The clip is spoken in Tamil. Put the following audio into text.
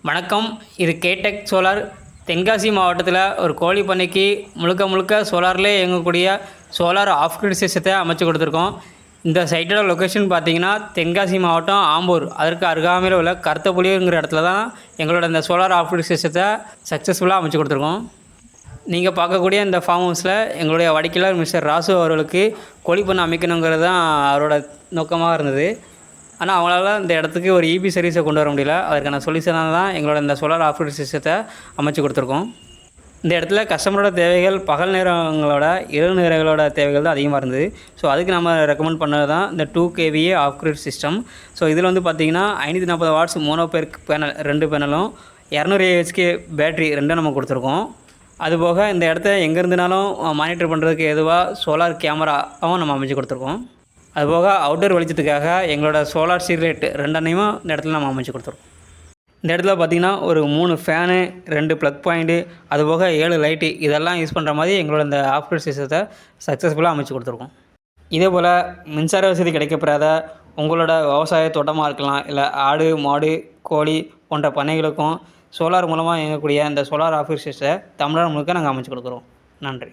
வணக்கம். இது கேடெக் சோலார். தென்காசி மாவட்டத்தில் ஒரு கோழி பண்ணைக்கு முழுக்க முழுக்க சோலார்லேயே இயங்கக்கூடிய சோலார் ஆஃப் கிரிட் சிஸ்டத்தை அமைச்சு கொடுத்துருக்கோம். இந்த சைட்டோட லொக்கேஷன் பார்த்தீங்கன்னா தென்காசி மாவட்டம் ஆம்பூர், அதற்கு அருகாமையில் உள்ள கருத்தப்புலிங்கிற இடத்துல தான் எங்களோட இந்த சோலார் ஆஃப் கிரிட் சிஸ்டத்தை சக்ஸஸ்ஃபுல்லாக அமைச்சு கொடுத்துருக்கோம். நீங்கள் பார்க்கக்கூடிய இந்த ஃபார்ம் ஹவுஸில் எங்களுடைய வடிக்கையாளர் மிஸ்டர் ராசு அவர்களுக்கு கோழி பண்ணை அமைக்கணுங்கிறது தான் அவரோட நோக்கமாக இருந்தது. ஆனால் அவங்களால இந்த இடத்துக்கு ஒரு இபி சர்வீஸை கொண்டு வர முடியல. அதற்கான சொல்யூஷனாக தான் எங்களோட இந்த சோலார் ஆஃப் கிரிட் சிஸ்டத்தை அமைச்சு கொடுத்துருக்கோம். இந்த இடத்துல கஸ்டமரோட தேவைகள் பகல் நேரங்களோட இரவு நேரங்களோட தேவைகள் தான் அதிகமாக இருந்தது. ஸோ அதுக்கு நம்ம ரெக்கமெண்ட் பண்ணது தான் இந்த 2 kVA off grid system. So இதில் வந்து பார்த்திங்கன்னா 540 வாட்ஸ் மோனோபெர்க் பேனல் 2 பேனலும் 200 AHK பேட்ரி 2 நம்ம கொடுத்துருக்கோம். அதுபோக இந்த இடத்த எங்கேருந்துனாலும் மானிட்டர் பண்ணுறதுக்கு எதுவாக சோலார் கேமராவும் நம்ம அமைச்சு கொடுத்துருக்கோம். அதுபோக அவுட்டர் வெளிச்சத்துக்காக எங்களோட சோலார் சீர்லைட் 2 இந்த இடத்துல நம்ம அமைச்சு கொடுத்துருக்கோம். இந்த இடத்துல பார்த்திங்கன்னா ஒரு 3 ஃபேனு 2 ப்ளக் பாயிண்ட்டு அதுபோக 7 லைட்டு இதெல்லாம் யூஸ் பண்ணுற மாதிரி எங்களோட இந்த ஆஃப் கிரிட் சிஸ்டத்தை சக்ஸஸ்ஃபுல்லாக அமைச்சு கொடுத்துருக்கோம். இதே போல் மின்சார வசதி கிடைக்கப்பெறாத உங்களோட விவசாய தோட்டமாக இருக்கலாம், இல்லை ஆடு மாடு கோழி போன்ற பண்ணைகளுக்கும் சோலார் மூலமாக இயங்கக்கூடிய இந்த சோலார் ஆஃப் கிரிட் சிஸ்டத்தை தமிழ்நாடு முழுக்க நாங்கள் அமைச்சு கொடுக்குறோம். நன்றி.